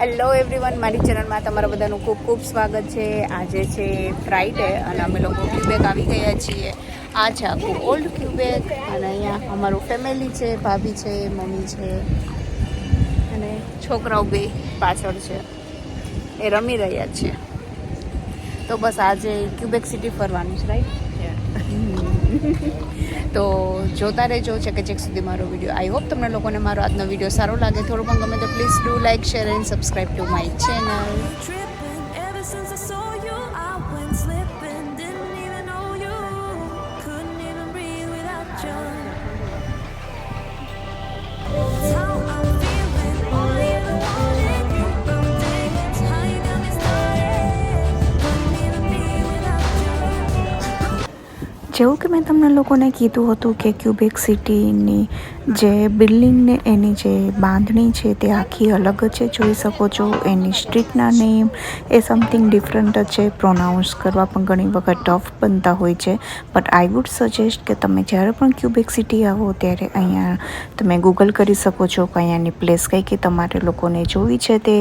Hello everyone, મારી ચેનલમાં તમારા બધાનું ખૂબ ખૂબ સ્વાગત છે. આજે છે ફ્રાઈડે અને અમે લોકો ક્યુબેક આવી ગયા છીએ. આ છે આખું ઓલ્ડ ક્યુબેક અને અહીંયા અમારું ફેમિલી છે, ભાભી છે, મમ્મી છે અને છોકરાઓ બે પાછળ છે, એ રમી રહ્યા છે. તો બસ આજે ક્યુબેક સિટી ફરવાનું છે, રાઈટ? તો જોતા રહેજો છે કે ચેક સુધી મારો વિડીયો. આઈ હોપ તમને લોકોને મારો આજનો વિડીયો સારો લાગે. થોડું પણ ગમે તો please do like, share and subscribe to my channel. જેવું કે મેં તમને લોકોને કીધું હતું કે ક્યુબેક સિટીની જે બિલ્ડિંગને એની જે બાંધણી છે તે આખી અલગ જ છે. જોઈ શકો છો એની સ્ટ્રીટના નેમ એ સમથિંગ ડિફરન્ટ જ છે. પ્રોનાઉન્સ કરવા પણ ઘણી વખત ટફ બનતા હોય છે. બટ આઈ વુડ સજેસ્ટ કે તમે જ્યારે પણ ક્યુબેક સિટી આવો ત્યારે અહીંયા તમે ગૂગલ કરી શકો છો કે અહીંયાની પ્લેસ કઈ કઈ તમારે લોકોને જોવી છે. તે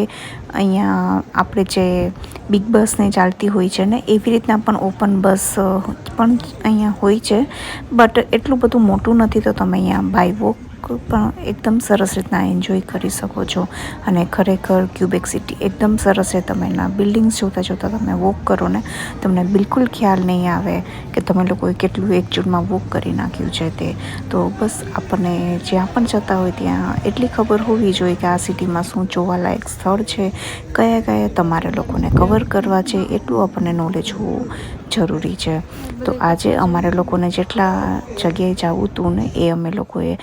અહીંયા આપણે જે બિગ બસને ચાલતી હોય છે ને એવી રીતના પણ ઓપન બસ પણ અહીંયા હોય છે. બટ એટલું બધું મોટું નથી, તો તમે અહીંયા બાય વોક પણ એકદમ સરસ રીતના એન્જોય કરી શકો છો. અને ખરેખર ક્યુબેક સિટી એકદમ સરસ છે. તમે એના બિલ્ડિંગ્સ જોતાં જોતાં તમે વોક કરો ને તમને બિલકુલ ખ્યાલ નહીં આવે કે તમે લોકોએ કેટલું એકચુઅલમાં વોક કરી નાખ્યું છે તે. તો બસ આપણને જ્યાં પણ જતા હોય ત્યાં એટલી ખબર હોવી જોઈએ કે આ સિટીમાં શું જોવાલાયક સ્થળ છે, કયા કયા તમારે લોકોને કવર કરવા છે, એટલું આપણને નોલેજ હોવું જરૂરી છે. તો આજે અમારે લોકોને જેટલા જગ્યાએ જવું હતું ને એ અમે લોકોએ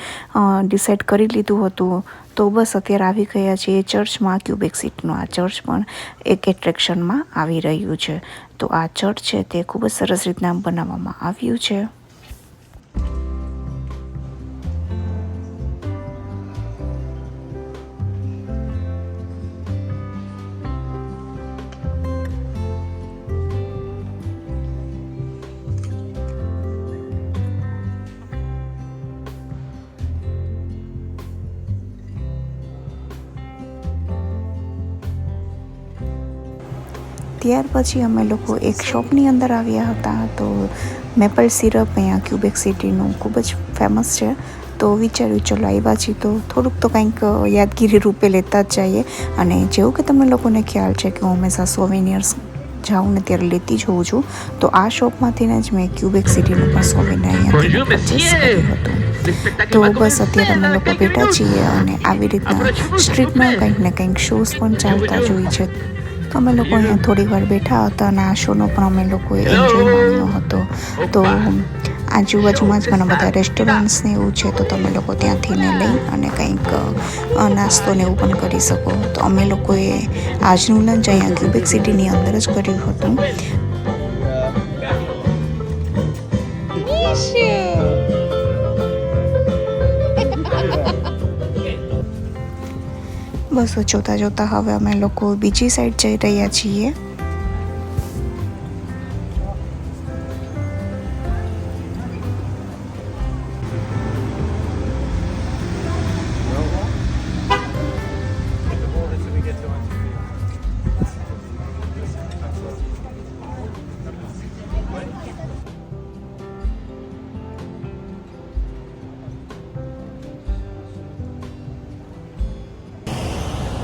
ડિસાઈડ કરી લીધું હતું. તો બસ અત્યારે આવી ગયા છીએ ચર્ચમાં. ક્યુબેક સિટીનું આ ચર્ચ પણ એક એટ્રેક્શનમાં આવી રહ્યું છે. તો આ ચર્ચ છે તે ખૂબ જ સરસ રીતના બનાવવામાં આવ્યું છે. ત્યાર પછી અમે લોકો એક શોપની અંદર આવ્યા હતા. તો મેપલ સિરપ અહીંયા ક્યુબેક સિટીનું ખૂબ જ ફેમસ છે. તો વિચાર્યું ચલો આવ્યા છીએ તો થોડુંક તો કંઈક યાદગીરી રૂપે લેતા જ જઈએ. અને જેવું કે તમને લોકોને ખ્યાલ છે કે હું હંમેશા સોવેનિયર્સ જાઉં ને ત્યારે લેતી જ હોઉં છું. તો આ શોપમાંથી જ મેં ક્યુબેક સિટીનું પણ સોવેનિયર અહીંયાથી પરચેસ કર્યું હતું. તો બસ અત્યારે અમે લોકો બેઠા છીએ અને આવી રીતના સ્ટ્રીટમાં કંઈક ને કંઈક શોઝ પણ ચાલતા જ હોય છે. તો અમે લોકો અહીંયા થોડી વાર બેઠા હતા અને આ શોનો પણ અમે લોકોએ એન્જોય માણ્યો હતો. તો આજુબાજુમાં જ ઘણા બધા રેસ્ટોરન્ટ્સ ને એવું છે, તો તમે લોકો ત્યાંથી ને લઈ અને કંઈક નાસ્તો ને એવું પણ કરી શકો. તો અમે લોકોએ આજનું લંચ અહીંયા ક્યુબેક સિટીની અંદર જ કર્યું હતું. બસ જોતાં જોતાં હવે અમે લોકો બીજી સાઈડ જઈ રહ્યા છીએ.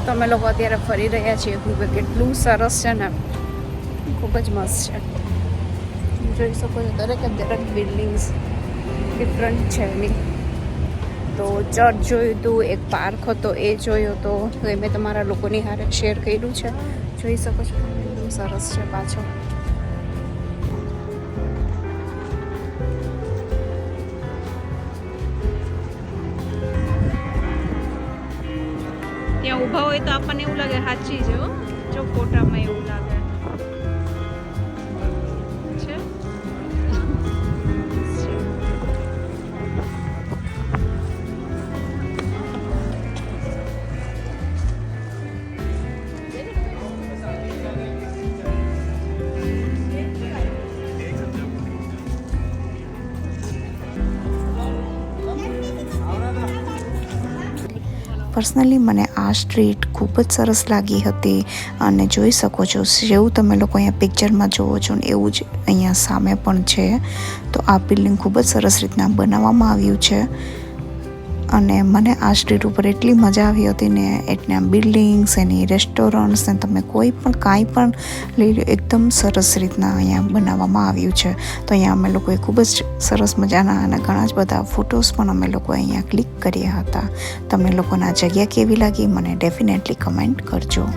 તો અમે લોકો અત્યારે ફરી રહ્યા છીએ. ક્યુબેક કેટલું સરસ છે ને, ખૂબ જ મસ્ત છે. જોઈ શકો છો દરેકે દરેક બિલ્ડિંગ્સ ડિફરન્ટ છે એની. તો ચર્ચ જોયું હતું, એક પાર્ક હતો એ જોયો હતો, તો એ મેં તમારા લોકોની હારે શેર કર્યું છે. જોઈ શકો છો એકદમ સરસ છે પાછળ. ત્યાં ઊભા હોય તો આપણને એવું લાગે સાચી છે. જો ફોટામાં એવું લાગે છે. પર્સનલી મને આ સ્ટ્રીટ ખૂબ જ સરસ લાગી હતી અને જોઈ શકો છો જેવું તમે લોકો અહીંયા પિક્ચરમાં જોવો છો ને એવું જ અહીંયા સામે પણ છે. તો આ બિલ્ડિંગ ખૂબ જ સરસ રીતના બનાવવામાં આવ્યું છે અને મને આ સ્ટ્રીટ ઉપર એટલી મજા આવી હતી ને. એટલા બિલ્ડિંગ્સ, એની રેસ્ટોરન્ટ્સ ને તમે કોઈ પણ કાંઈ પણ લઈ લો, એકદમ સરસ રીતના અહીંયા બનાવવામાં આવ્યું છે. તો અહીંયા અમે લોકોએ ખૂબ જ સરસ મજાના અને ઘણા જ બધા ફોટોસ પણ અમે લોકો અહીંયા ક્લિક કર્યા હતા. તમને લોકોને આ જગ્યા કેવી લાગી મને ડેફિનેટલી કમેન્ટ કરજો.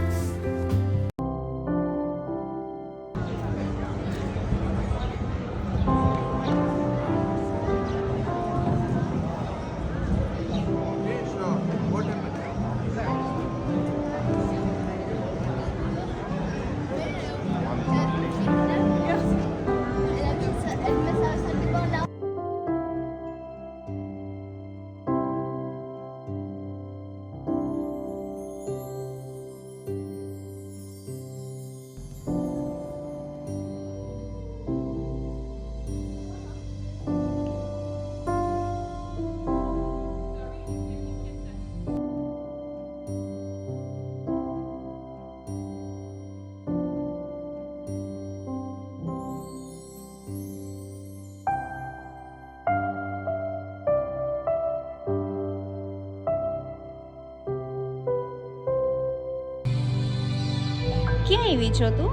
ક્યાં આવી છો તું?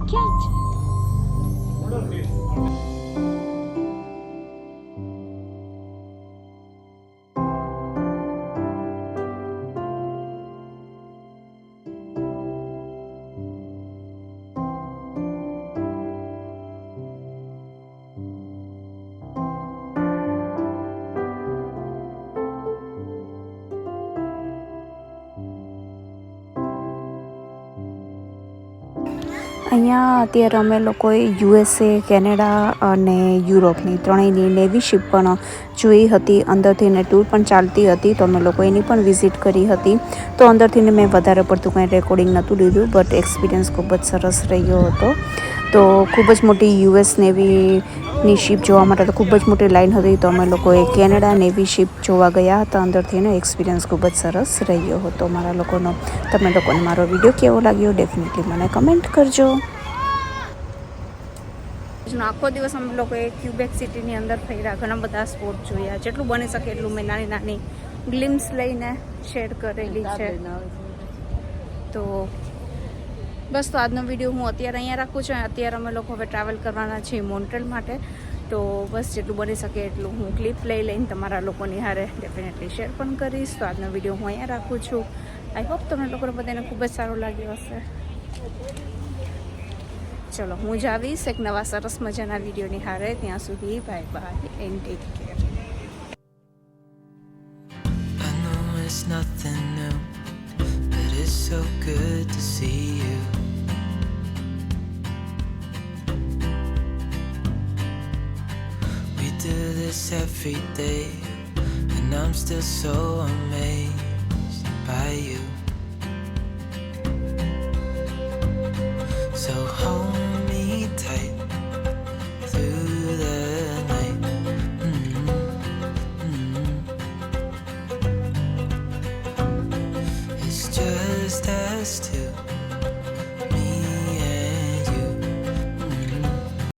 ક્યાં છે? અહીંયા અત્યારે અમે લોકોએ USA, કેનેડા અને યુરોપની ત્રણેયની નેવી શિપ પણ જોઈ હતી. અંદરથીને ટૂર પણ ચાલતી હતી તો અમે લોકો એની પણ વિઝિટ કરી હતી. તો અંદરથીને મેં વધારે પડતું કંઈ રેકોર્ડિંગ નહોતું લીધું, બટ એક્સપિરિયન્સ ખૂબ જ સરસ રહ્યો હતો. તો ખૂબ જ મોટી US નેવીની શિપ જોવા માટે તો ખૂબ જ મોટી લાઈન હતી. તો અમે લોકોએ કેનેડા નેવી શિપ જોવા ગયા હતા અંદરથીને. એક્સપિરિયન્સ ખૂબ જ સરસ રહ્યો હતો મારા લોકોનો. તમે લોકોને મારો વિડીયો કેવો લાગ્યો ડેફિનેટલી મને કમેન્ટ કરજો. આખો દિવસ અમે લોકોએ ક્યુબેક સિટીની અંદર ફર્યા, ઘણા બધા સ્પોટ જોયા. જેટલું બની શકે એટલું મેં નાની નાની ગ્લિમ્સ લઈને શેર કરેલી છે. તો બસ, તો આજનો વિડીયો હું અત્યારે અહીંયા રાખું છું. અત્યારે અમે લોકો હવે ટ્રાવેલ કરવાના છીએ મોન્ટ્રેલ માટે. તો બસ જેટલું બની શકે એટલું હું ક્લિપ લઈને તમારા લોકોની હારે ડેફિનેટલી શેર પણ કરીશ. તો આજનો વિડીયો હું અહીંયા રાખું છું. આઈ હોપ તમને લોકોને બધાને ખૂબ જ સારું લાગ્યું હશે. ચલો, હું જ આવીશ એક નવા સરસ મજાના વિડીયોની હારે. ત્યાં સુધી bye bye and take care. It's nothing new, but it's so good to see you. We do this every day, and I'm still so amazed by you. So hold me tight,